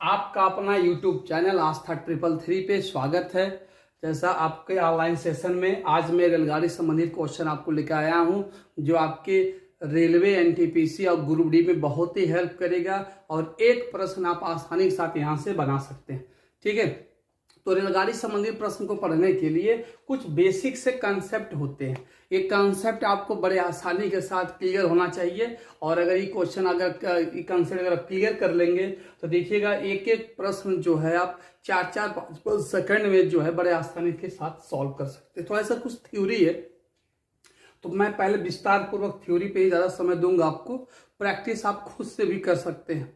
आपका अपना YouTube channel आस्था 333 पे स्वागत है। जैसा आपके ऑनलाइन सेशन में आज मैं रेलगाड़ी संबंधित क्वेश्चन आपको लेकर आया हूं, जो आपके रेलवे, एनटीपीसी और ग्रुप डी में बहुत ही हेल्प करेगा और एक प्रश्न आप आसानी के साथ यहां से बना सकते हैं। ठीक है, तो रेलगाड़ी संबंधित प्रश्न को पढ़ने के लिए कुछ बेसिक से कंसेप्ट होते हैं। ये कंसेप्ट आपको बड़े आसानी के साथ क्लियर होना चाहिए और अगर ये क्वेश्चन अगर कंसेप्ट अगर आप क्लियर कर लेंगे तो देखिएगा एक एक प्रश्न जो है आप 4-5 सेकंड में जो है बड़े आसानी के साथ सॉल्व कर सकते हैं। तो ऐसा कुछ थ्योरी है, तो मैं पहले विस्तार पूर्वक थ्योरी पे ही ज़्यादा समय दूंगा आपको, प्रैक्टिस आप खुद से भी कर सकते हैं।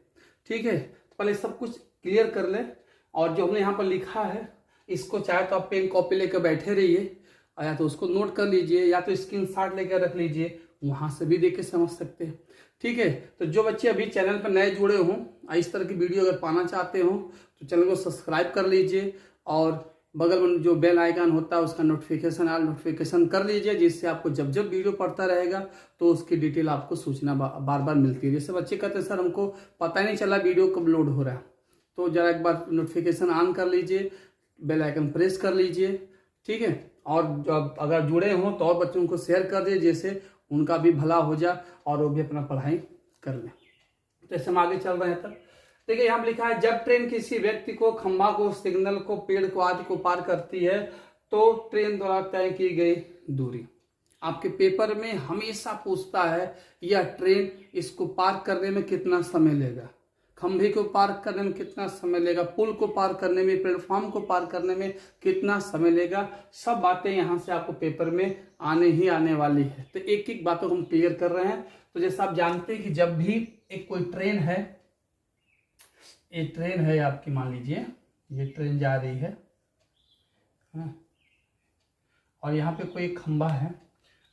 ठीक है, तो पहले सब कुछ क्लियर कर लें और जो हमने यहाँ पर लिखा है इसको चाहे तो आप पेन कॉपी लेकर बैठे रहिए, या तो उसको नोट कर लीजिए या तो स्क्रीनशॉट लेकर रख लीजिए, वहां से भी देख के समझ सकते हैं। ठीक है, तो जो बच्चे अभी चैनल पर नए जुड़े हों, इस तरह की वीडियो अगर पाना चाहते हो तो चैनल को सब्सक्राइब कर लीजिए और बगल में जो बेल आइकन होता है उसका नोटिफिकेशन कर लीजिए, जिससे आपको जब जब वीडियो पढ़ता रहेगा तो उसकी डिटेल आपको सूचना बार बार मिलती है। जैसे बच्चे कहते हैं सर हमको पता नहीं चला वीडियो कब लोड हो रहा है, तो जरा एक बार नोटिफिकेशन ऑन कर लीजिए, बेल आइकन प्रेस कर लीजिए। ठीक है, और जब अगर जुड़े हों तो और बच्चों को शेयर कर दीजिए, जैसे उनका भी भला हो जाए और वो भी अपना पढ़ाई कर लें। तो ऐसे हम आगे चल रहे हैं। तब देखिए यहाँ लिखा है, जब ट्रेन किसी व्यक्ति को, खंभा को, सिग्नल को, पेड़ को आदि को पार करती है तो ट्रेन द्वारा तय की गई दूरी। आपके पेपर में हमेशा पूछता है यह ट्रेन इसको पार करने में कितना समय लेगा, खंभे को पार करने में कितना समय लेगा, पुल को पार करने में, प्लेटफॉर्म को पार करने में कितना समय लेगा। सब बातें यहाँ से आपको पेपर में आने ही आने वाली है। तो एक एक बातों को हम क्लियर कर रहे हैं। तो जैसा आप जानते हैं कि जब भी एक कोई ट्रेन है, ये ट्रेन है आपकी, मान लीजिए ये ट्रेन जा रही है और यहाँ पे कोई खंभा है,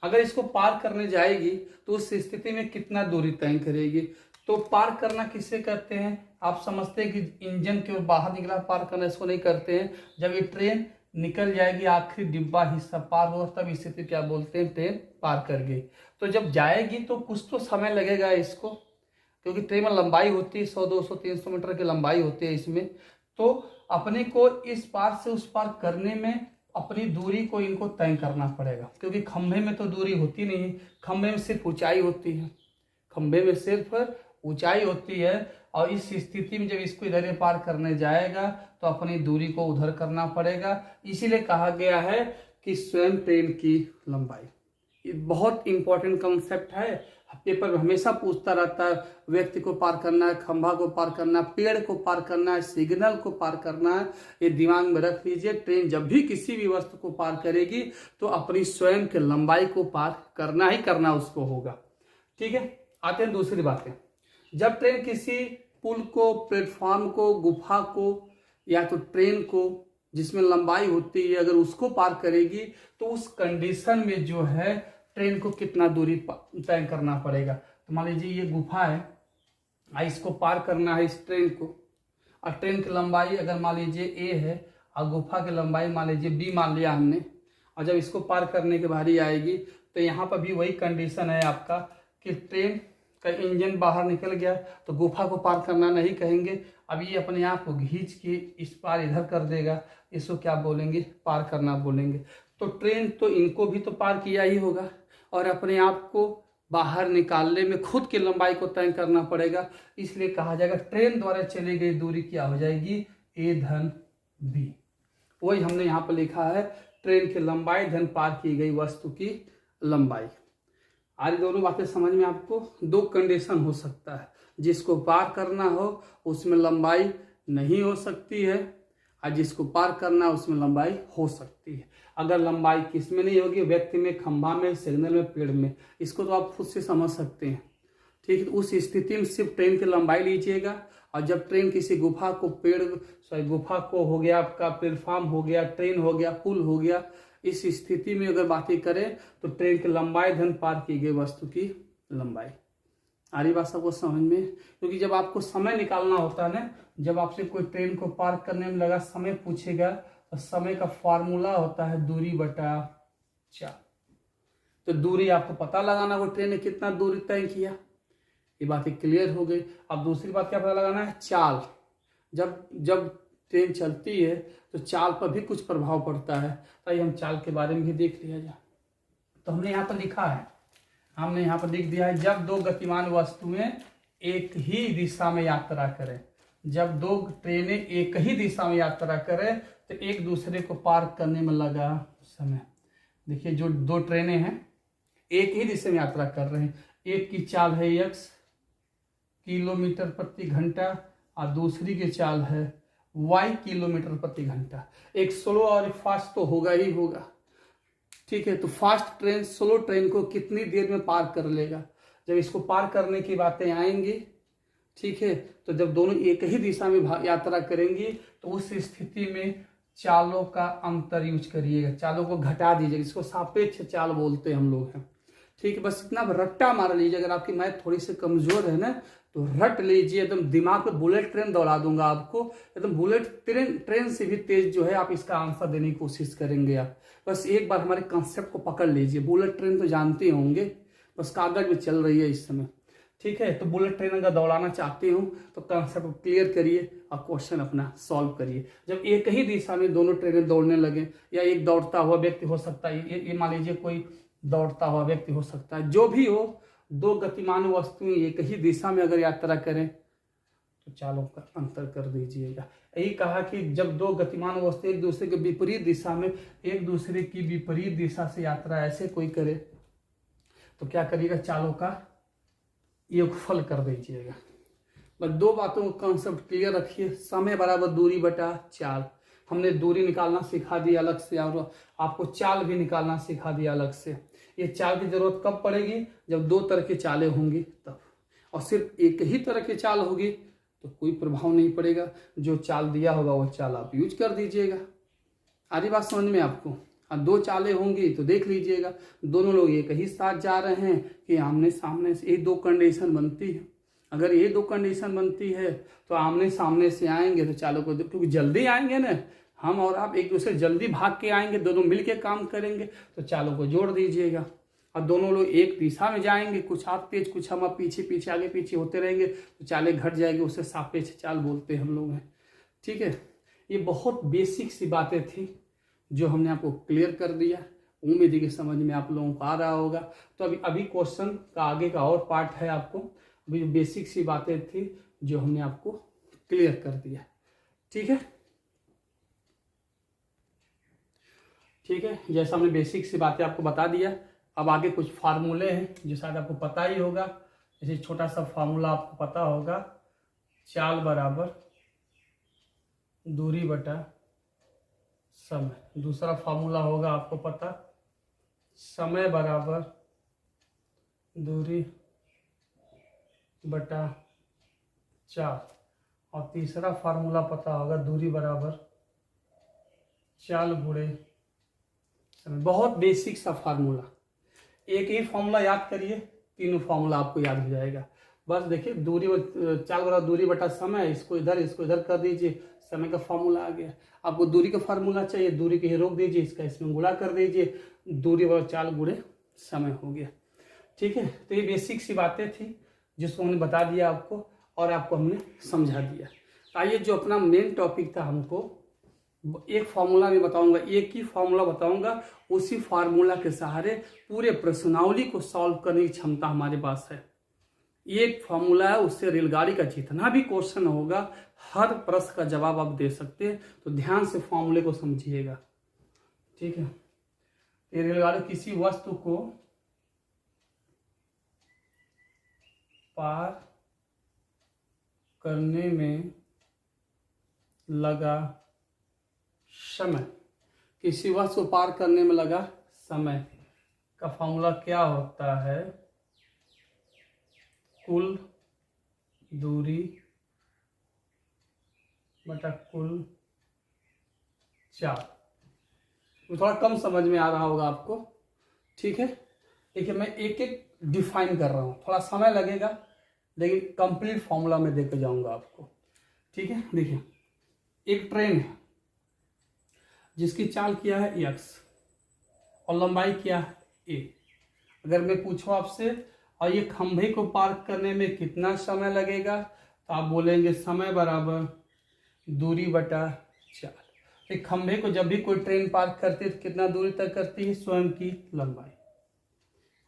अगर इसको पार करने जाएगी तो उस स्थिति में कितना दूरी तय करेगी। तो पार करना किसे कहते हैं, आप समझते हैं कि इंजन के बाहर निकला पार करना, इसको नहीं करते हैं। जब ये ट्रेन निकल जाएगी, आखिरी डिब्बा हिस्सा पार होगा, तब स्थिति क्या बोलते हैं, ट्रेन पार कर गई। तो जब जाएगी तो कुछ तो समय लगेगा इसको, क्योंकि ट्रेन में लंबाई होती है 100, 200, 300 मीटर की लंबाई होती है इसमें। तो अपने को इस पार से उस पार करने में अपनी दूरी को इनको तय करना पड़ेगा, क्योंकि खंभे में तो दूरी होती नहीं है, खंभे में सिर्फ ऊंचाई होती है, खंभे में सिर्फ ऊंचाई होती है। और इस स्थिति में जब इसको इधर पार करने जाएगा तो अपनी दूरी को उधर करना पड़ेगा। इसीलिए कहा गया है कि स्वयं ट्रेन की लंबाई। ये बहुत इंपॉर्टेंट कंसेप्ट है, पेपर में हमेशा पूछता रहता है। व्यक्ति को पार करना है, खंभा को पार करना है, पेड़ को पार करना है, सिग्नल को पार करना है, ये दिमाग में रख लीजिए। ट्रेन जब भी किसी भी वस्तु को पार करेगी तो अपनी स्वयं की लंबाई को पार करना ही करना उसको होगा। ठीक है, आते हैं दूसरी बातें। जब ट्रेन किसी पुल को, प्लेटफॉर्म को, गुफा को या तो ट्रेन को जिसमें लंबाई होती है, अगर उसको पार करेगी तो उस कंडीशन में जो है ट्रेन को कितना दूरी तय करना पड़ेगा। तो मान लीजिए ये गुफा है, इसको पार करना है इस ट्रेन को, और ट्रेन की लंबाई अगर मान लीजिए ए है और गुफा की लंबाई मान लीजिए बी मान लिया हमने, और जब इसको पार करने की बारी आएगी तो यहाँ पर भी वही कंडीशन है आपका कि ट्रेन का इंजन बाहर निकल गया तो गुफा को पार करना नहीं कहेंगे, अब ये अपने आप को खींच के इस पार इधर कर देगा, इसको क्या बोलेंगे, पार करना बोलेंगे। तो ट्रेन तो इनको भी तो पार किया ही होगा और अपने आप को बाहर निकालने में खुद की लंबाई को तय करना पड़ेगा। इसलिए कहा जाएगा ट्रेन द्वारा चली गई दूरी क्या हो जाएगी, ए धन बी। वही हमने यहाँ पर लिखा है, ट्रेन की लंबाई धन पार की गई वस्तु की लंबाई। आज दोनों बातें समझ में आपको, दो कंडीशन हो सकता है, जिसको पार करना हो उसमें लंबाई नहीं हो सकती है और जिसको पार करना उसमें लंबाई हो सकती है। अगर लंबाई किस में नहीं होगी, व्यक्ति में, खंभा में, सिग्नल में, पेड़ में, इसको तो आप खुद से समझ सकते हैं। ठीक है, उस स्थिति में सिर्फ ट्रेन की लंबाई लीजिएगा, और जब ट्रेन किसी गुफा को, गुफा को हो गया, आपका प्लेटफॉर्म हो गया, ट्रेन हो गया, पुल हो गया, इस स्थिति में अगर बातें करें तो ट्रेन की लंबाई धन पार की गई वस्तु की लंबाई। आ रही बात सबको समझ में, क्योंकि जब आपको समय निकालना होता है ना, जब आपसे कोई ट्रेन को पार करने में लगा समय पूछेगा तो समय का फॉर्मूला होता है दूरी बटा 4। तो दूरी आपको पता लगाना, कोई ट्रेन ने कितना दूरी तय किया, ये बातें क्लियर हो गई। अब दूसरी बात क्या पता लगाना है, चाल। जब जब ट्रेन चलती है तो चाल पर भी कुछ प्रभाव पड़ता है। तो आइए हम चाल के बारे में भी देख लिया जाए। तो हमने यहाँ पर लिखा है, हमने यहाँ पर लिख दिया है, जब दो गतिमान वस्तुएं एक ही दिशा में यात्रा करें, जब दो ट्रेनें एक ही दिशा में यात्रा करें तो एक दूसरे को पार करने में लगा समय। देखिए जो दो ट्रेनें हैं एक ही दिशा में यात्रा कर रहे हैं, एक की चाल है x किलोमीटर प्रति घंटा और दूसरी की चाल है y किलोमीटर प्रति घंटा। एक स्लो और एक फास्ट तो होगा ही होगा, ठीक है। तो फास्ट ट्रेन स्लो ट्रेन को कितनी देर में पार कर लेगा? जब इसको पार करने की बातें आएंगी, ठीक है, तो जब दोनों एक ही दिशा में यात्रा करेंगी तो उस स्थिति में चालों का अंतर यूज करिएगा, चालों को घटा दीजिएगा, इसको सापेक्ष चाल बोलते हैं हम लोग हैं, ठीक है। बस इतना रट्टा मार लीजिए। अगर आपकी मैथ थोड़ी सी कमजोर है ना तो रट लीजिए, एकदम दिमाग पे बुलेट ट्रेन दौड़ा दूंगा आपको, एकदम बुलेट ट्रेन से भी तेज जो है आप इसका आंसर देने की कोशिश करेंगे आप। बस एक बार हमारे कॉन्सेप्ट को पकड़ लीजिए। बुलेट ट्रेन तो जानते होंगे, बस कागज में चल रही है इस समय, ठीक है। तो बुलेट ट्रेन अगर दौड़ाना चाहते हो तो कॉन्सेप्ट क्लियर करिए और क्वेश्चन अपना सॉल्व करिए। जब एक ही दिशा में दोनों ट्रेनें दौड़ने लगे, या एक दौड़ता हुआ व्यक्ति हो सकता है, ये मान लीजिए कोई दौड़ता हुआ व्यक्ति हो सकता है, जो भी हो, दो गतिमान वस्तुएं एक ही दिशा में अगर यात्रा करें तो चालों का अंतर कर दीजिएगा। यही कहा कि जब दो गतिमान वस्तुएं एक दूसरे के विपरीत दिशा में, एक दूसरे की विपरीत दिशा से यात्रा ऐसे कोई करे तो क्या करिएगा, चालों का योगफल कर दीजिएगा। बस दो बातों को कॉन्सेप्ट क्लियर रखिए। समय बराबर दूरी बटा चाल। हमने दूरी निकालना सिखा दिया अलग से और आपको चाल भी निकालना सिखा दिया अलग से। ये चाल की जरूरत कब पड़ेगी? जब दो तरह की चालें होंगी तब, और सिर्फ एक ही तरह की चाल होगी तो कोई प्रभाव नहीं पड़ेगा। जो चाल दिया होगा वो चाल आप यूज कर दीजिएगा। आधी बात समझ में आपको? और दो चालें होंगी तो देख लीजिएगा, दोनों लोग एक ही साथ जा रहे हैं कि आमने सामने से, ये दो कंडीशन बनती है। अगर ये दो कंडीशन बनती है तो आमने सामने से आएंगे तो चालों को, क्योंकि जल्दी आएंगे ना, हम और आप एक दूसरे जल्दी भाग के आएंगे, दोनों मिलके काम करेंगे तो चालों को जोड़ दीजिएगा। और दोनों लोग एक दिशा में जाएंगे, कुछ आप तेज कुछ हम आप पीछे पीछे आगे पीछे होते रहेंगे तो चालें घट जाएगी, उसे सापेक्ष चाल बोलते हैं हम लोग हैं, ठीक है। ये बहुत बेसिक सी बातें थी जो हमने आपको क्लियर कर दिया। उम्मीद है कि समझ में आप लोगों को आ रहा होगा। तो अभी क्वेश्चन का आगे का और पार्ट है, आपको अभी बेसिक सी बातें थी जो हमने आपको क्लियर कर दिया, ठीक है। ठीक है, जैसा हमने बेसिक सी बातें आपको बता दिया, अब आगे कुछ फार्मूले हैं जो शायद आपको पता ही होगा। जैसे छोटा सा फार्मूला आपको पता होगा, चाल बराबर दूरी बटा समय। दूसरा फार्मूला होगा आपको पता, समय बराबर दूरी बटा चाल। और तीसरा फार्मूला पता होगा, दूरी बराबर चाल गुणे समय। बहुत बेसिक सा फार्मूला, एक ही फार्मूला याद करिए, तीनों फार्मूला आपको याद हो जाएगा। बस देखिए, दूरी चाल बराबर दूरी बटा समय, इसको इधर कर दीजिए, समय का फार्मूला आ गया। आपको दूरी का फार्मूला चाहिए, दूरी के ही रोक दीजिए, इसका इसमें गुणा कर दीजिए, दूरी बराबर चाल गुणे समय हो गया, ठीक है। तो ये बेसिक सी बातें थी जिसको हमने बता दिया आपको और आपको हमने समझा दिया। आइए जो अपना मेन टॉपिक था, हमको एक फार्मूला में बताऊंगा, एक ही फार्मूला बताऊंगा, उसी फार्मूला के सहारे पूरे प्रश्नावली को सॉल्व करने की क्षमता हमारे पास है। एक फार्मूला है, उससे रेलगाड़ी का जितना भी क्वेश्चन होगा हर प्रश्न का जवाब आप दे सकते हैं। तो ध्यान से फार्मूले को समझिएगा, ठीक है। ये रेलगाड़ी किसी वस्तु को पार करने में लगा समय, किसी वस्तु को पार करने में लगा समय का फार्मूला क्या होता है? कुल दूरी बटा कुल चाल। तो थोड़ा कम समझ में आ रहा होगा आपको, ठीक है। देखिए मैं एक एक डिफाइन कर रहा हूँ, थोड़ा समय लगेगा लेकिन कंप्लीट फॉर्मूला में देकर जाऊंगा आपको, ठीक है। देखिए एक ट्रेन है जिसकी चाल क्या है x और लंबाई क्या है a। अगर मैं पूछूं आपसे और ये खंभे को पार करने में कितना समय लगेगा, तो आप बोलेंगे समय बराबर दूरी बटा 4। एक खंभे को जब भी कोई ट्रेन पार करती है तो कितना दूरी तक करती है? स्वयं की लंबाई।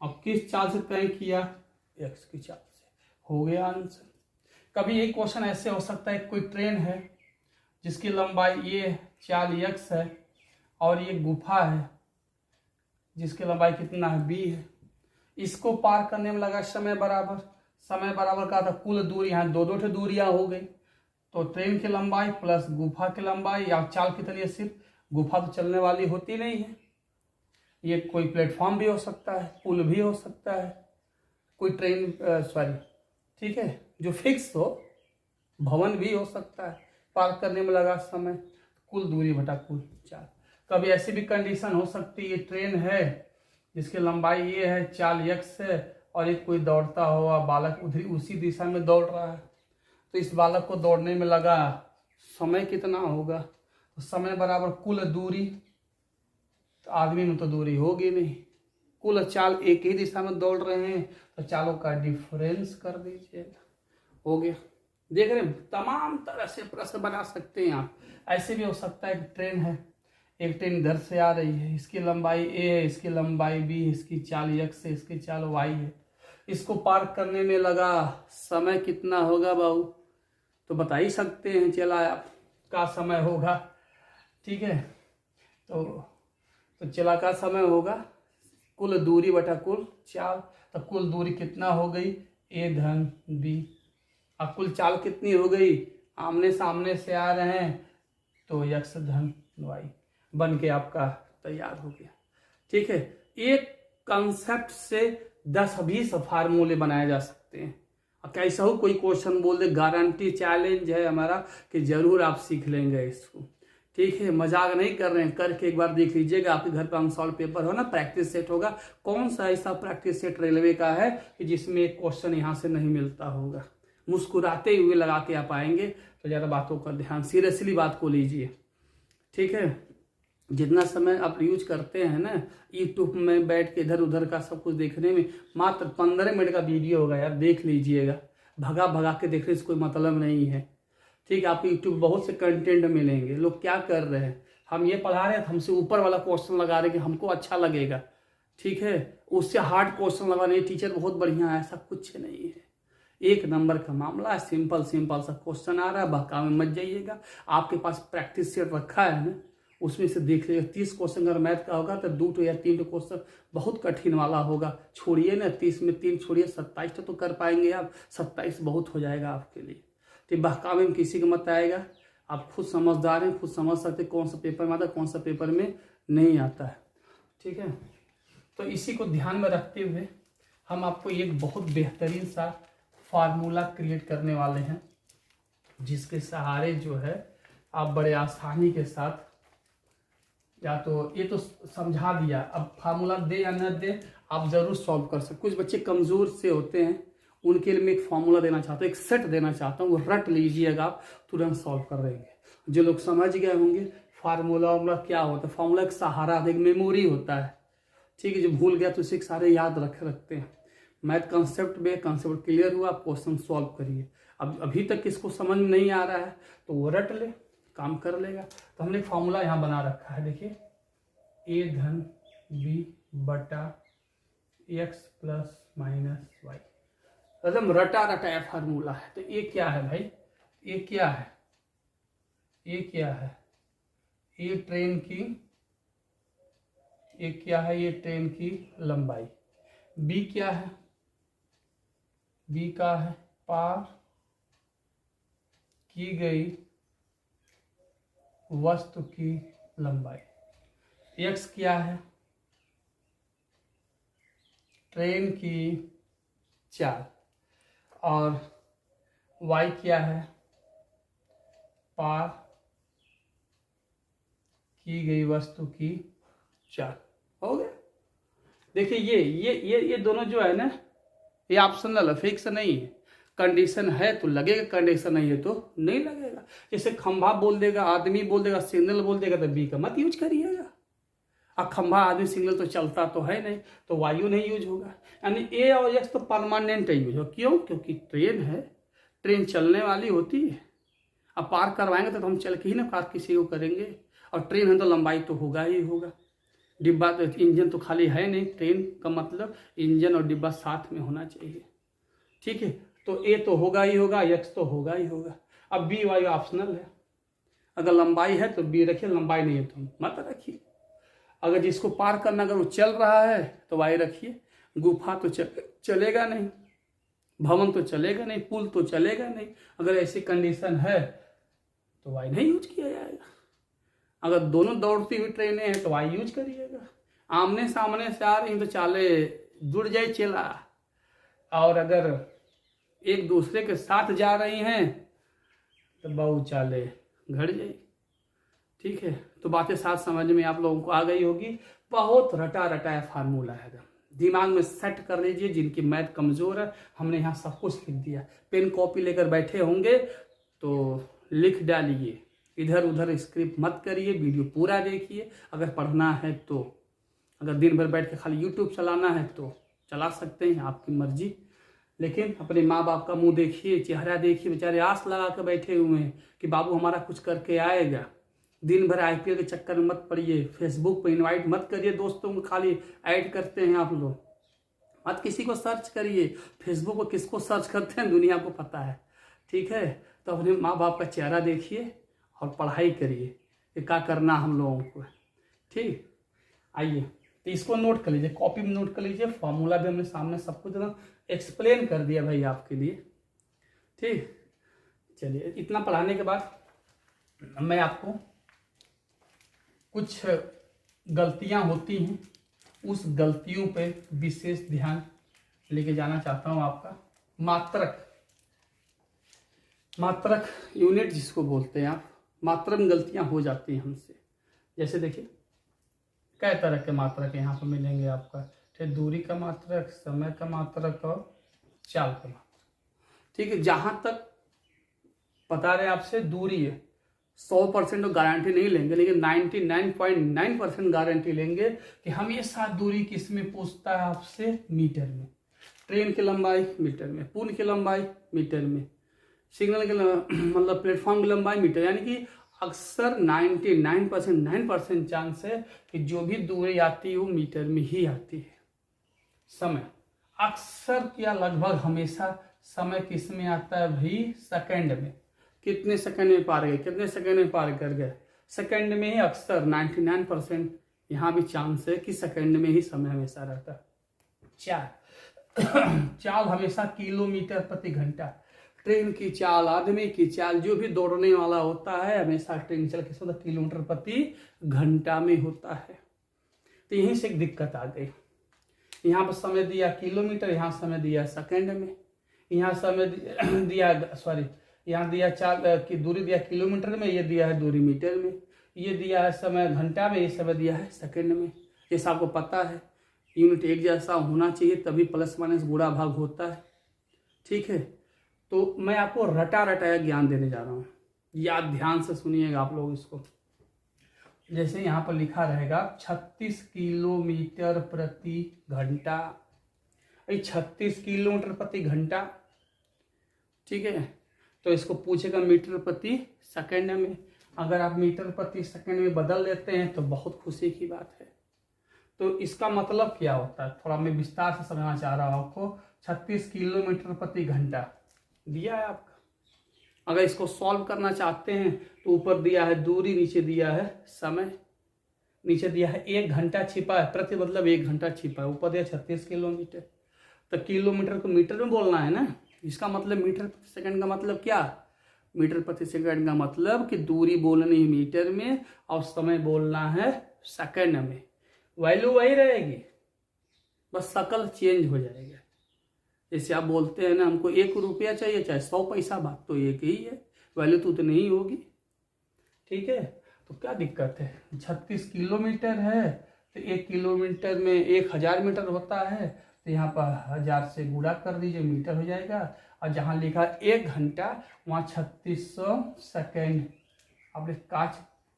अब किस चाल से तय किया? x की चाल से। हो गया आंसर। कभी एक क्वेश्चन ऐसे हो सकता है, कोई ट्रेन है जिसकी लंबाई ये चाल x है और ये गुफा है जिसकी लंबाई कितना है? b है। इसको पार करने में लगा समय बराबर। समय बराबर का था कुल दूरी, यहाँ दो ठे दूरियां हो गई, तो ट्रेन की लंबाई प्लस गुफा की लंबाई। या चाल कितनी है? सिर्फ गुफा तो चलने वाली होती नहीं है, ये कोई प्लेटफॉर्म भी हो सकता है, पुल भी हो सकता है, कोई ट्रेन सॉरी ठीक है जो फिक्स हो, भवन भी हो सकता है। पार करने में लगा समय, कुल दूरी बटा कुल 4। कभी ऐसी भी कंडीशन हो सकती है, ये ट्रेन है जिसकी लंबाई ये है, चाल x है, और एक कोई दौड़ता हुआ बालक उधर उसी दिशा में दौड़ रहा है, तो इस बालक को दौड़ने में लगा समय कितना होगा? तो समय बराबर कुल दूरी, तो आदमी में तो दूरी होगी नहीं, कुल चाल एक ही दिशा में दौड़ रहे हैं तो चालों का डिफरेंस कर दीजिएगा। हो गया। देख रहे हैं, तमाम तरह से प्रश्न बना सकते हैं आप। ऐसे भी हो सकता है कि ट्रेन है, एक ट्रेन इधर से आ रही है, इसकी लंबाई a है, इसकी लंबाई b है, इसकी चाल x है, इसकी चाल y है। इसको पार करने में लगा समय कितना होगा बाबू? तो बता ही सकते हैं, चला आप का समय होगा, ठीक है। तो चला का समय होगा कुल दूरी बटा कुल चाल, तो कुल दूरी कितना हो गई? a धन b। अब कुल चाल कितनी हो गई? आमने सामने से आ रहे हैं तो x धन y बन के आपका तैयार हो गया। ठीक है, एक कंसेप्ट से 10-20 फार्मूले बनाए जा सकते हैं। कैसा हो कोई क्वेश्चन बोल दे, गारंटी चैलेंज है हमारा कि जरूर आप सीख लेंगे इसको। ठीक है, मजाक नहीं कर रहे हैं, करके एक बार देख लीजिएगा। आपके घर पे अनसॉल्व पेपर हो ना, प्रैक्टिस सेट होगा। कौन सा ऐसा प्रैक्टिस सेट रेलवे का है कि जिसमें एक क्वेश्चन यहाँ से नहीं मिलता होगा? मुस्कुराते हुए लगा के आप आएंगे। तो ज़्यादा बातों का ध्यान, सीरियसली बात को लीजिए। ठीक है, जितना समय आप यूज करते हैं ना यूट्यूब में बैठ के इधर उधर का सब कुछ देखने में, मात्र 15 मिनट का वीडियो होगा यार, देख लीजिएगा। भगा भगा के देखने से कोई मतलब नहीं है। ठीक है, आपको यूट्यूब बहुत से कंटेंट मिलेंगे। लोग क्या कर रहे हैं, हम ये पढ़ा रहे हैं, हमसे ऊपर वाला क्वेश्चन लगा रहे हैं कि हमको अच्छा लगेगा। ठीक है, उससे हार्ड क्वेश्चन लगा नहीं, टीचर बहुत बढ़िया है, ऐसा कुछ नहीं है। एक नंबर का मामला है, सिंपल सिंपल सा क्वेश्चन आ रहा है, बहका में मत जाइएगा। आपके पास प्रैक्टिस सेट रखा है ना, उसमें से देख लीजिए। 30 क्वेश्चन अगर मैथ का होगा तो 2 या 3 क्वेश्चन बहुत कठिन वाला होगा। छोड़िए ना, 30 में 3 छोड़िए, 27 तो कर पाएंगे आप। 27 बहुत हो जाएगा आपके लिए। तो बहकावे में किसी का मत आएगा। आप खुद समझदार हैं, खुद समझ सकते कौन सा पेपर में आता है, कौन सा पेपर में नहीं आता है। ठीक है, तो इसी को ध्यान में रखते हुए हम आपको एक बहुत बेहतरीन सा फार्मूला क्रिएट करने वाले हैं, जिसके सहारे जो है आप बड़े आसानी के साथ, या तो ये तो समझा दिया, अब फार्मूला दे या न दे आप जरूर सॉल्व कर सकते। कुछ बच्चे कमज़ोर से होते हैं, उनके लिए मैं एक फार्मूला देना चाहता हूँ, एक सेट देना चाहता हूँ, वो रट लीजिएगा, आप तुरंत सॉल्व कर देंगे। जो लोग समझ गए होंगे फार्मूला क्या होता है, फार्मूला एक सहारा, एक मेमोरी होता है। ठीक है, जो भूल गया तो उसे एक सारे याद रखते हैं। मैथ कंसेप्ट में कंसेप्ट क्लियर हुआ, आप क्वेश्चन सॉल्व करिए। अब अभी तक किसको समझ में नहीं आ रहा है तो वो रट ले, काम कर लेगा। तो हमने फार्मूला यहाँ बना रखा है, देखिए a धन b बटा x प्लस माइनस वाई। एकदम रटा रटाया फार्मूला है। तो ये क्या है भाई, ये क्या है, ये क्या है, ये ट्रेन की, ये क्या है, ये ट्रेन की लंबाई। b क्या है, b का है पार की गई वस्तु की लंबाई। x क्या है, ट्रेन की चाल, और y क्या है, पार की गई वस्तु की चाल। हो गया। देखिए ये दोनों जो है ना, ये ऑप्शनल है, फिक्स नहीं है। कंडीशन है तो लगेगा, कंडीशन नहीं है तो नहीं लगेगा। जैसे खंभा बोल देगा, आदमी बोल देगा, सिग्नल बोल देगा, तो बी का मत यूज करिएगा। अब खंभा आदमी सिग्नल तो चलता तो है नहीं, तो वायु नहीं यूज होगा। यानी ए और एक्स तो परमानेंट यूज हो। क्यों? क्योंकि ट्रेन है, ट्रेन चलने वाली होती है। अब पार करवाएंगे तो हम चल के ही ना पार किसी को करेंगे, और ट्रेन है तो लंबाई तो होगा ही होगा। डिब्बा तो इंजन तो खाली है नहीं, ट्रेन का मतलब इंजन और डिब्बा साथ में होना चाहिए, ठीक है। तो ए तो होगा ही होगा, एक्स तो होगा ही होगा। अब बी वाई ऑप्शनल है, अगर लंबाई है तो बी रखिए, लंबाई नहीं है तो मत रखिए। अगर जिसको पार करना अगर वो चल रहा है तो वाई रखिए। गुफा तो चलेगा नहीं, भवन तो चलेगा नहीं, पुल तो चलेगा नहीं। अगर ऐसी कंडीशन है तो वाई नहीं यूज किया जाएगा। अगर दोनों दौड़ती हुई ट्रेनें हैं तो वाई यूज करिएगा। आमने सामने से आ रही तो चाले जुड़ जाए चेला, और अगर एक दूसरे के साथ जा रही हैं तो बहु चाले घट जाए, ठीक है। तो बातें साथ समझ में आप लोगों को आ गई होगी। बहुत रटा रटाया फार्मूला है, दिमाग में सेट कर लीजिए। जिनकी मैथ कमजोर है, हमने यहाँ सब कुछ लिख दिया। पेन कॉपी लेकर बैठे होंगे तो लिख डालिए, इधर उधर स्क्रिप्ट मत करिए, वीडियो पूरा देखिए। अगर पढ़ना है तो, अगर दिन भर बैठ के खाली यूट्यूब चलाना है तो चला सकते हैं, आपकी मर्जी। लेकिन अपने माँ बाप का मुंह देखिए, चेहरा देखिए, बेचारे आस लगा कर बैठे हुए हैं कि बाबू हमारा कुछ करके आएगा। दिन भर आईपीएल के चक्कर में मत पड़िए, फेसबुक पे इनवाइट मत करिए दोस्तों को, खाली ऐड करते हैं आप लोग। मत किसी को सर्च करिए, फेसबुक पर किसको सर्च करते हैं दुनिया को पता है, ठीक है। तो अपने माँ बाप का चेहरा देखिए और पढ़ाई करिए कि क्या करना हम लोगों को, ठीक। आइए तो इसको नोट कर लीजिए, कॉपी में नोट कर लीजिए। फॉर्मूला भी हमने सामने सब कुछ एक्सप्लेन कर दिया भाई आपके लिए, ठीक। चलिए, इतना पढ़ाने के बाद मैं आपको कुछ गलतियां होती हैं, उस गलतियों पे विशेष ध्यान लेके जाना चाहता हूं आपका। मात्रक यूनिट जिसको बोलते हैं आप, मात्रक में गलतियां हो जाती हैं हमसे। जैसे देखिए, कई तरह के मात्रक यहाँ पर मिलेंगे आपका, ठीक। दूरी का मात्रक, समय का मात्रक और चाल का मात्रक, ठीक है। जहां तक बता रहे आपसे दूरी है, 100% तो गारंटी नहीं लेंगे, लेकिन 99.9% गारंटी लेंगे कि हमेशा दूरी किस में पूछता है आपसे, मीटर में। ट्रेन की लंबाई मीटर में, पुल की लंबाई मीटर में, सिग्नल की मतलब प्लेटफॉर्म की लंबाई मीटर। यानी कि अक्सर 99% चांस है कि जो भी दूरी आती है वो मीटर में ही आती है। समय अक्सर क्या लगभग हमेशा समय किस में आता है भाई, सेकंड में। कितने सेकंड में पार गए, कितने सेकंड में पार कर गए, सेकंड में ही। अक्सर 99% यहाँ भी चांस है कि सेकंड में ही समय हमेशा रहता है। चाल हमेशा किलोमीटर प्रति घंटा। ट्रेन की चाल, आदमी की चाल, जो भी दौड़ने वाला होता है हमेशा ट्रेन चल किस होता है, किलोमीटर प्रति घंटा में होता है। तो यहीं से एक दिक्कत आ गई। यहाँ पर समय दिया किलोमीटर, यहाँ समय दिया सेकंड में, यहाँ समय दिया यहाँ दिया चाल की दूरी दिया किलोमीटर में, ये दिया है दूरी मीटर में, ये दिया है समय घंटा में, ये समय दिया है सेकंड में। जैसा आपको पता है यूनिट एक जैसा होना चाहिए, तभी प्लस माइनस गुणा भाग होता है, ठीक है। तो मैं आपको रटा रटाया ज्ञान देने जा रहा हूँ, याद ध्यान से सुनिएगा आप लोग इसको। जैसे यहाँ पर लिखा रहेगा 36 किलोमीटर प्रति घंटा, 36 किलोमीटर प्रति घंटा, ठीक है। तो इसको पूछेगा मीटर प्रति सेकंड में। अगर आप मीटर प्रति सेकंड में बदल लेते हैं तो बहुत खुशी की बात है। तो इसका मतलब क्या होता है, थोड़ा मैं विस्तार से समझाना चाह रहा हूँ आपको। 36 किलोमीटर प्रति घंटा दिया है आपका। अगर इसको सॉल्व करना चाहते हैं तो ऊपर दिया है दूरी, नीचे दिया है समय, नीचे दिया है 1 घंटा छिपा है, प्रति मतलब 1 घंटा छिपा है, ऊपर दिया 36 किलोमीटर। तो किलोमीटर को मीटर में बोलना है ना, इसका मतलब मीटर प्रति सेकंड का मतलब क्या, मीटर प्रति सेकंड का मतलब कि दूरी बोलनी है मीटर में और समय बोलना है सेकंड में। वैल्यू वही रहेगी, बस शकल चेंज हो जाएगा। जैसे आप बोलते हैं ना हमको 1 रुपया चाहिए चाहे 100 पैसा, बात तो एक ही है, वैल्यू तो उतनी ही होगी, ठीक है। तो क्या दिक्कत है, 36 किलोमीटर है तो 1 किलोमीटर में 1000 मीटर होता है, तो यहाँ पर 1000 से गुणा कर दीजिए, मीटर हो जाएगा। और जहाँ लिखा 1 घंटा वहाँ 3600 सेकेंड। आप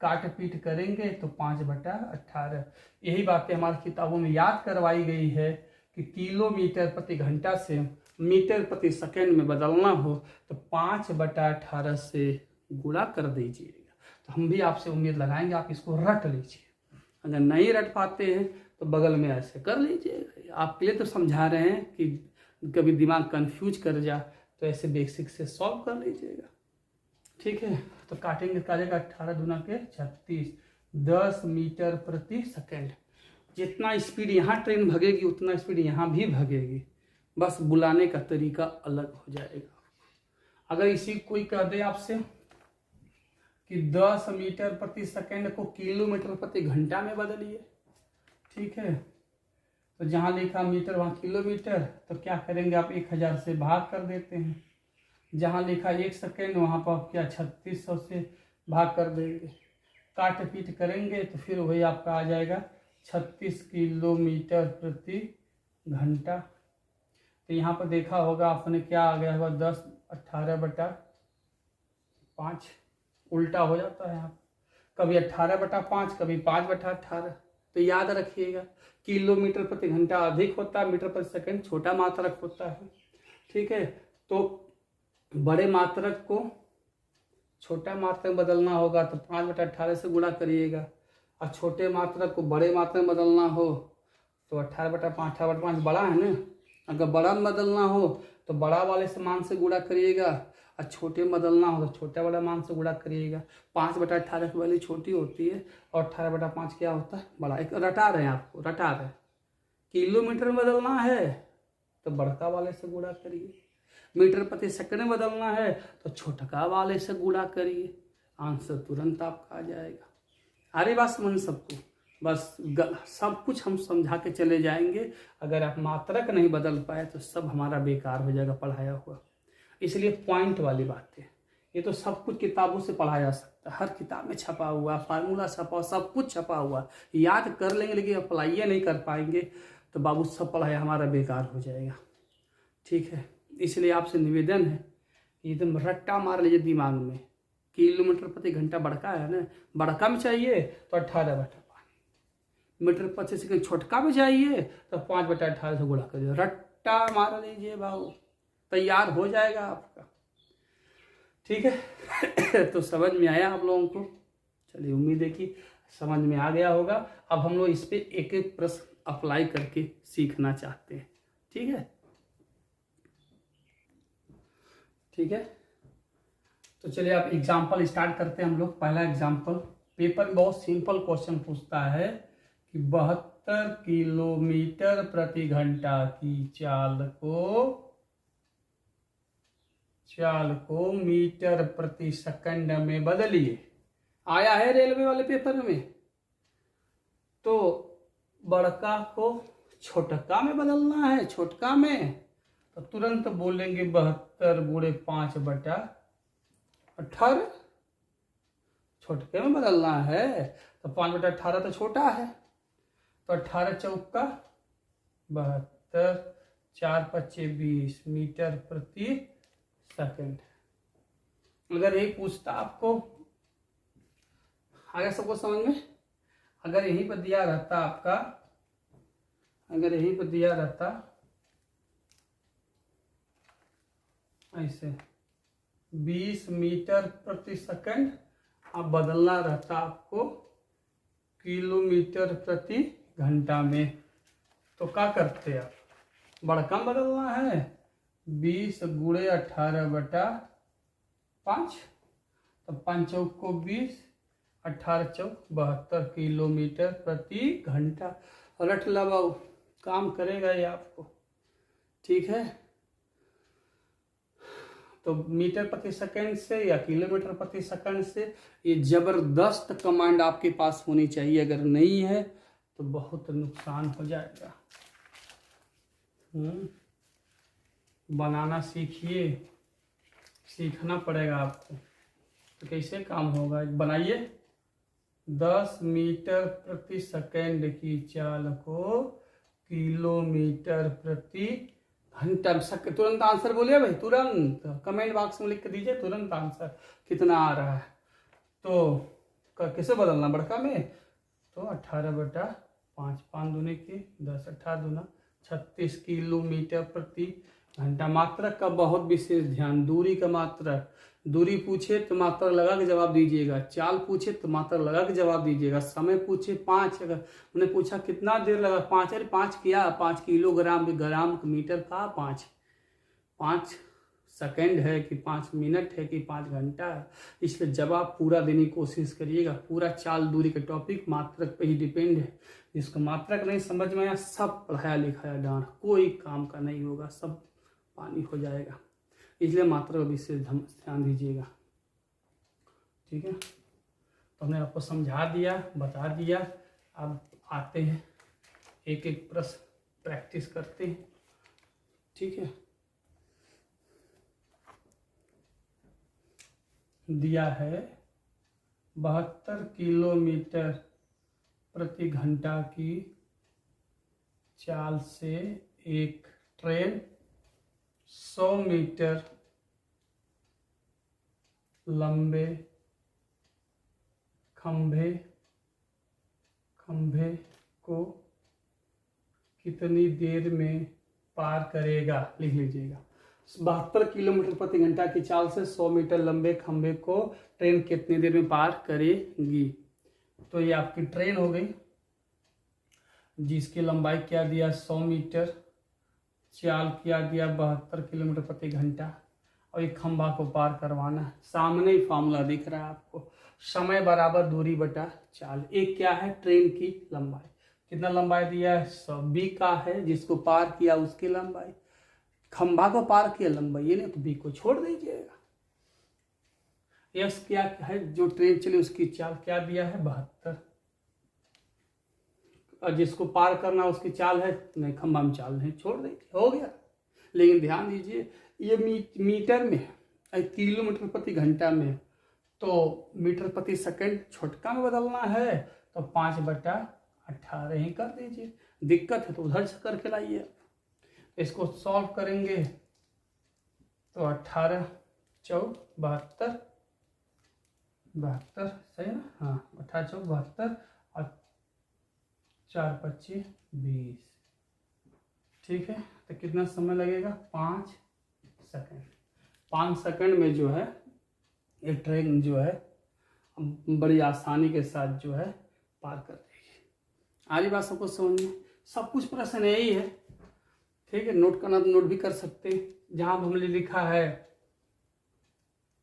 काट पीट करेंगे तो 5/18। यही बातें हमारी किताबों में याद करवाई गई है कि किलोमीटर प्रति घंटा से मीटर प्रति सेकंड में बदलना हो तो 5/18 से गुणा कर दीजिएगा। तो हम भी आपसे उम्मीद लगाएंगे आप इसको रट लीजिए। अगर नहीं रट पाते हैं तो बगल में ऐसे कर लीजिएगा। आपके लिए तो समझा रहे हैं कि कभी दिमाग कंफ्यूज कर जा तो ऐसे बेसिक से सॉल्व कर लीजिएगा। ठीक है, तो काटेंगे काटेगा 18 दूना के 36, 10 मीटर प्रति सेकेंड। जितना स्पीड यहाँ ट्रेन भगेगी उतना स्पीड यहाँ भी भगेगी, बस बुलाने का तरीका अलग हो जाएगा। अगर इसी कोई कह दे आपसे कि 10 मीटर प्रति सेकेंड को किलोमीटर प्रति घंटा में बदलिए, ठीक है, तो जहाँ लिखा मीटर वहाँ किलोमीटर, तो क्या करेंगे आप 1000 से भाग कर देते हैं। जहाँ लिखा 1 सेकेंड वहाँ पर आप क्या 3600 से भाग कर देंगे। काट पीट करेंगे तो फिर वही आपका आ जाएगा 36 किलोमीटर प्रति घंटा। तो यहाँ पर देखा होगा आपने क्या आ गया होगा 10 18/5, उल्टा हो जाता है यहाँ, कभी 18/5 कभी 5/18। तो याद रखिएगा किलोमीटर प्रति घंटा अधिक होता है, मीटर प्रति सेकंड छोटा मात्रक होता है। ठीक है, तो बड़े मात्रक को छोटा मात्रक बदलना होगा तो 5/18 से गुणा करिएगा, और छोटे मात्रक को बड़े मात्रक बदलना हो तो 18/5, 18/5 बड़ा है ना, अगर बड़ा में बदलना हो तो बड़ा वाले से मान से गुणा करिएगा, और छोटे में बदलना हो तो छोटे वाला मान से गुणा करिएगा। 5/18 की वैल्यू छोटी होती है और 18/5 क्या होता है बड़ा। एक रटा रहे हैं आपको, रटा रहे हैं। किलोमीटर में बदलना है तो बड़का वाले से गुणा करिए, मीटर प्रति सेकंड में बदलना है तो छोटका वाले से गुणा करिए, आंसर तुरंत आपका आ जाएगा। अरे बात समझ सबको, बस सब कुछ हम समझा के चले जाएंगे। अगर आप मात्रक नहीं बदल पाए तो सब हमारा बेकार हो जाएगा पढ़ाया हुआ। इसलिए पॉइंट वाली बात है, ये तो सब कुछ किताबों से पढ़ा जा सकता है, हर किताब में छपा हुआ, फार्मूला छपा हुआ, सब कुछ छपा हुआ, याद कर लेंगे लेकिन अप्लाई नहीं कर पाएंगे तो बाबू सब पढ़ाया हमारा बेकार हो जाएगा। ठीक है, इसलिए आपसे निवेदन है एकदम रट्टा मार लीजिए दिमाग में। किलोमीटर प्रति घंटा बड़का है ना, बड़का में चाहिए तो 18/5, मीटर प्रति सेकंड छोटका में चाहिए तो 5/18 से गुणा करिए, रट्टा मार लीजिए बाबू, तैयार हो जाएगा आपका। ठीक है तो समझ में आया आप लोगों को? चलिए, उम्मीद है कि समझ में आ गया होगा। अब हम लोग इस पे एक एक प्रश्न अप्लाई करके सीखना चाहते हैं। ठीक है, ठीक है, तो चलिए आप एग्जाम्पल स्टार्ट करते हैं हम लोग। पहला एग्जाम्पल, पेपर में बहुत सिंपल क्वेश्चन पूछता है कि 72 किलोमीटर प्रति घंटा की चाल को मीटर प्रति सेकंड में बदलिए। आया है रेलवे वाले पेपर में, तो बड़का को छोटका में बदलना है, छोटका में तो तुरंत बोलेंगे 72 × 5/18, छोटके में बदलना है तो 5/18 तो छोटा है, तो 18 चौका 72, 4 × 20 मीटर प्रति सेकंड। अगर यही पूछता आपको, आगे सबको समझ में, अगर यहीं पर दिया रहता आपका, अगर यहीं पर दिया रहता ऐसे 20 मीटर प्रति सेकंड, अब बदलना रहता आपको किलोमीटर प्रति घंटा में, तो क्या करते आप, बड़का बदलना है 20 × 18/5, तो 5 चौक को 20, 18 चौक 72 किलोमीटर प्रति घंटा। रट लगाओ, काम करेगा ये आपको। ठीक है, तो मीटर प्रति सेकंड से या किलोमीटर प्रति सेकंड से, ये जबरदस्त कमांड आपके पास होनी चाहिए। अगर नहीं है तो बहुत नुकसान हो जाएगा। बनाना सीखिए, सीखना पड़ेगा आपको, तो कैसे काम होगा। बनाइए, 10 मीटर प्रति सेकंड की चाल को किलोमीटर प्रति घंटा। तुरंत आंसर बोलिए भाई, तुरंत कमेंट बॉक्स में लिख के दीजिए तुरंत आंसर कितना आ रहा है। तो कैसे बदलना, बड़का में तो 18/5, 5 दूनी की 10, 18 दूना 36 किलोमीटर प्रति घंटा। मात्रक का बहुत विशेष ध्यान, दूरी का मात्रक, दूरी पूछे तो मात्रक लगा के जवाब दीजिएगा, चाल पूछे तो मात्रक लगा के जवाब दीजिएगा, समय पूछे 5, अगर उन्हें पूछा कितना देर लगा 5, अरे 5 किया 5 किलोग्राम, ग्राम मीटर का 5 सेकंड है कि 5 मिनट है कि 5 घंटा है। इसलिए जवाब पूरा देने की कोशिश करिएगा। पूरा चाल दूरी का टॉपिक मात्रक पे ही डिपेंड है। जिसको मात्रक नहीं समझ में आया सब पढ़ाया लिखाया डांट, कोई काम का नहीं होगा, सब पानी हो जाएगा। इसलिए मात्रक विशेष ध्यान दीजिएगा। ठीक है, तो हमने आपको समझा दिया, बता दिया। अब आते हैं एक एक प्रश्न प्रैक्टिस करते हैं। ठीक है, दिया है 72 किलोमीटर प्रति घंटा की चाल से एक ट्रेन 100 मीटर लंबे खंभे को कितनी देर में पार करेगा, लिख लीजिएगा। 72 किलोमीटर प्रति घंटा की चाल से 100 मीटर लंबे खंभे को ट्रेन कितनी देर में पार करेगी। तो ये आपकी ट्रेन हो गई, जिसकी लंबाई क्या दिया 100 मीटर, चाल क्या दिया 72 किलोमीटर प्रति घंटा, और एक खंभा को पार करवाना है। सामने ही फॉर्मूला दिख रहा है आपको, समय बराबर दूरी बटा चाल। एक क्या है ट्रेन की लंबाई, कितना लंबाई दिया है 100, बी का है जिसको पार किया उसकी लंबाई, खंभा को पार किया लंबाई, ये नहीं तो बी को छोड़ दीजिएगा। यस क्या है जो ट्रेन चली उसकी चाल क्या दिया है 72, और जिसको पार करना उसकी चाल है नहीं, खंभा में चाल नहीं, छोड़ दीजिए, हो गया। लेकिन ध्यान दीजिए ये मीटर में है, किलोमीटर प्रति घंटा में, तो मीटर प्रति सेकंड छोटका में बदलना है तो 5/18 ही कर दीजिए। दिक्कत है तो उधर से करके लाइए। इसको सॉल्व करेंगे तो 18 4 72 सही ना, हाँ 18 4 72 और 4 25 20। ठीक है, तो कितना समय लगेगा 5 सेकंड। 5 सेकंड में जो है एक ट्रेन जो है बड़ी आसानी के साथ जो है पार कर देगी। आरी बात सबको समझ में, सब कुछ प्रश्न यही है। ठीक है, नोट करना तो नोट भी कर सकते हैं। जहाँ हमने लिखा है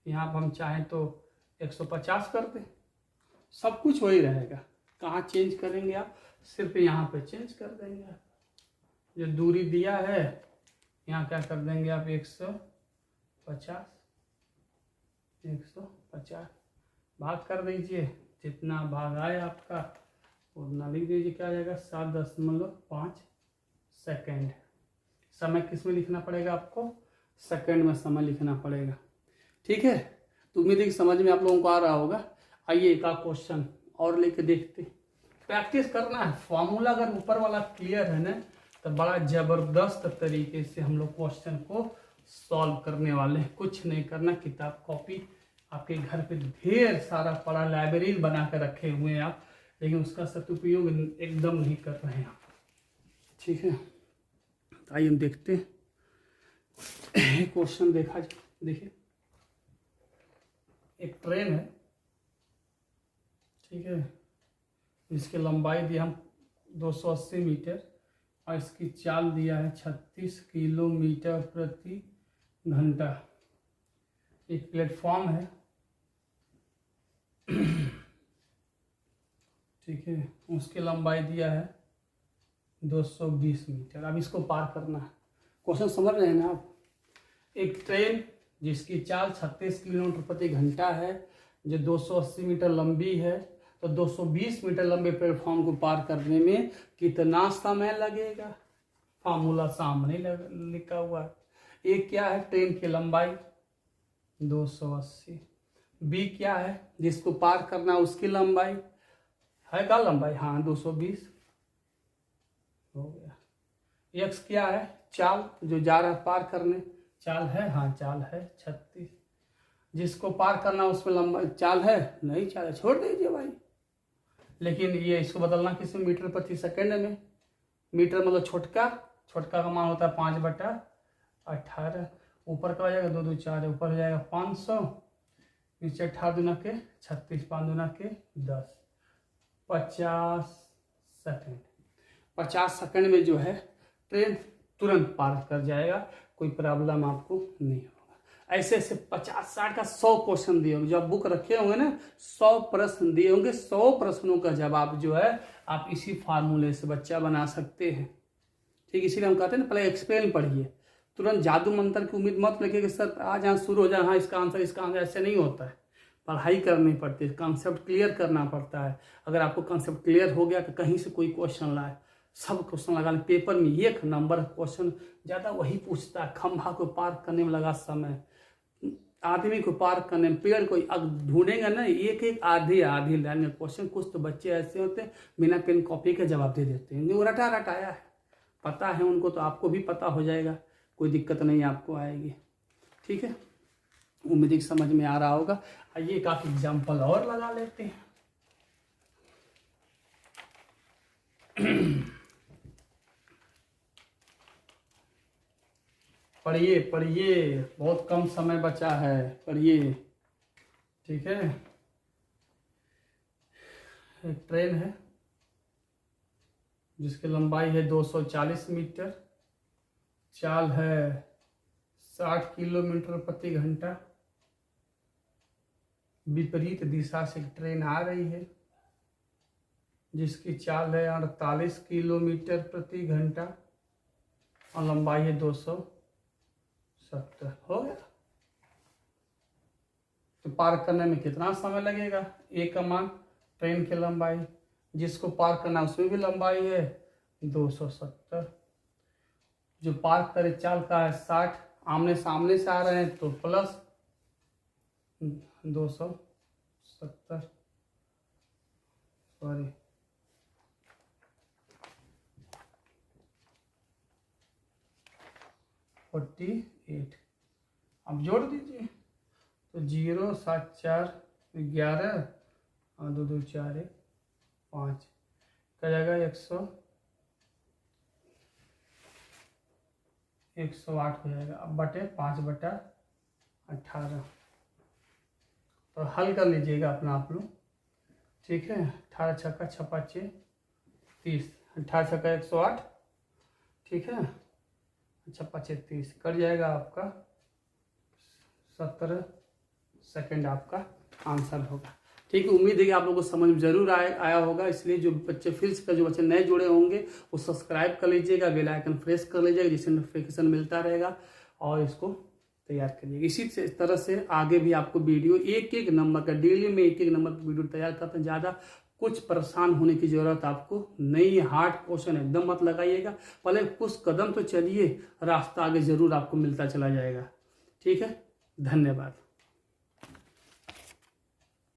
यहाँ पर हम चाहें तो 150 कर दें, सब कुछ वही रहेगा। कहाँ चेंज करेंगे आप, सिर्फ यहाँ पे चेंज कर देंगे आप। जो दूरी दिया है यहाँ क्या कर देंगे आप 150 भाग कर दीजिए, जितना भाग आए आपका उतना लिख दीजिए। क्या आ जाएगा 7.5 सेकेंड। समय किस में लिखना पड़ेगा आपको, सेकंड में समय लिखना पड़ेगा। ठीक है, तो उम्मीद है कि समझ में आप लोगों को आ रहा होगा। आइए एक आध क्वेश्चन और लेके देखते, प्रैक्टिस करना है। फॉर्मूला अगर ऊपर वाला क्लियर है ना तो बड़ा जबरदस्त तरीके से हम लोग क्वेश्चन को सॉल्व करने वाले हैं। कुछ नहीं करना, किताब कॉपी आपके घर पे ढेर सारा पड़ा, लाइब्रेरी बना कर रखे हुए हैं आप, लेकिन उसका सदुपयोग एकदम नहीं कर रहे हैं आप। ठीक है, आइए हम देखते हैं क्वेश्चन। देखिए एक ट्रेन है, ठीक है, इसकी लंबाई दी हम 280 मीटर और इसकी चाल दिया है 36 किलोमीटर प्रति घंटा। एक प्लेटफॉर्म है, ठीक है, उसकी लंबाई दिया है 220 मीटर। अब इसको पार करना है। क्वेश्चन समझ रहे हैं ना आप। एक ट्रेन जिसकी चाल 36 किलोमीटर प्रति घंटा है, जो 280 मीटर लंबी है, तो 220 मीटर लंबे प्लेटफॉर्म को पार करने में कितना समय लगेगा। फार्मूला सामने लिखा हुआ है। एक क्या है ट्रेन की लंबाई 280, बी क्या है जिसको पार करना उसकी लंबाई है, का लंबाई हाँ 220 हो गया। एक्स क्या है चाल जो जा रहा है पार करने, चाल है हाँ चाल है 36, जिसको पार करना उसमें लंबाई चाल है नहीं, चाल है छोड़ दीजिए भाई। लेकिन ये इसको बदलना किस में, मीटर प्रति सेकंड में। मीटर मतलब छोटका का मान होता है 5/18 18, ऊपर का हो जाएगा 2 2 4, ऊपर हो जाएगा 500, नीचे 18 दूना के 36, 5 दूना के 10, 50 सेकंड। 50 सेकंड में जो है ट्रेन तुरंत पार कर जाएगा, कोई प्रॉब्लम आपको नहीं होगा। ऐसे ऐसे 50-60 का 100 क्वेश्चन दिए होंगे, जो आप बुक रखे होंगे ना, 100 प्रश्न दिए होंगे, 100 प्रश्नों का जवाब जो है आप इसी फार्मूले से बच्चा बना सकते हैं। ठीक, इसीलिए हम कहते हैं ना पहले एक्सप्लेन पढ़िए, तुरंत जादू मंत्र की उम्मीद मत रखिए कि सर आज यहाँ शुरू हो जाए, हाँ इसका आंसर, ऐसे नहीं होता है। पढ़ाई करनी पड़ती है, कॉन्सेप्ट क्लियर करना पड़ता है। अगर आपको कॉन्सेप्ट क्लियर हो गया तो कहीं से कोई क्वेश्चन लाए, सब क्वेश्चन लगा ले पेपर में, 1 नंबर क्वेश्चन ज़्यादा वही पूछता है। खंभा को पार करने में लगा समय, आदमी को पार करने में, पेड़ को ढूंढेगा ना, एक आधी लाइन में क्वेश्चन। कुछ तो बच्चे ऐसे होते हैं बिना पेन कॉपी के जवाब दे देते हैं, वो रटाया है, पता है उनको, तो आपको भी पता हो जाएगा, कोई दिक्कत नहीं आपको आएगी। ठीक है, उम्मीद समझ में आ रहा होगा। आइए एक आध एग्जाम्पल और लगा लेते हैं। पढ़िए पढ़िए, बहुत कम समय बचा है, पढ़िए। ठीक है, एक ट्रेन है जिसकी लंबाई है 240 मीटर, चाल है 60 किलोमीटर प्रति घंटा, विपरीत दिशा से ट्रेन आ रही है जिसकी चाल है 48 किलोमीटर प्रति घंटा और लंबाई है 270। हो गया। तो पार करने में कितना समय लगेगा? एक का मान ट्रेन की लंबाई, जिसको पार करना उसमें भी लंबाई है 270। जो पार करे चाल का है 60, आमने सामने से आ रहे हैं तो प्लस 270, सॉरी 48। अब जोड़ दीजिए तो 0 7 4 11 और 2 2 4 1 5 क्या जाएगा 108 हो जाएगा। अब बटे 5/18। तो हल कर लीजिएगा अपना आप लोग। ठीक है, 18 छक्का 6 5 30, 18 छक्का 108। ठीक है, 6 5 30 कट जाएगा आपका 70 सेकंड आपका आंसर होगा। ठीक है, उम्मीद है कि आप लोगों को समझ में जरूर आया होगा। इसलिए जो बच्चे फिर से जो बच्चे नए जुड़े होंगे वो सब्सक्राइब कर लीजिएगा, बेल आइकन प्रेस कर लीजिएगा, जिससे नोटिफिकेशन मिलता रहेगा और इसको तैयार करिएगा। इसी तरह से आगे भी आपको वीडियो एक नंबर का, डेली में एक नंबर का वीडियो तैयार करते हैं। ज़्यादा कुछ परेशान होने की जरूरत आपको नहीं। हार्ड क्वेश्चन एकदम मत लगाइएगा, पहले कुछ कदम तो चलिए, रास्ता आगे जरूर आपको मिलता चला जाएगा। ठीक है, धन्यवाद।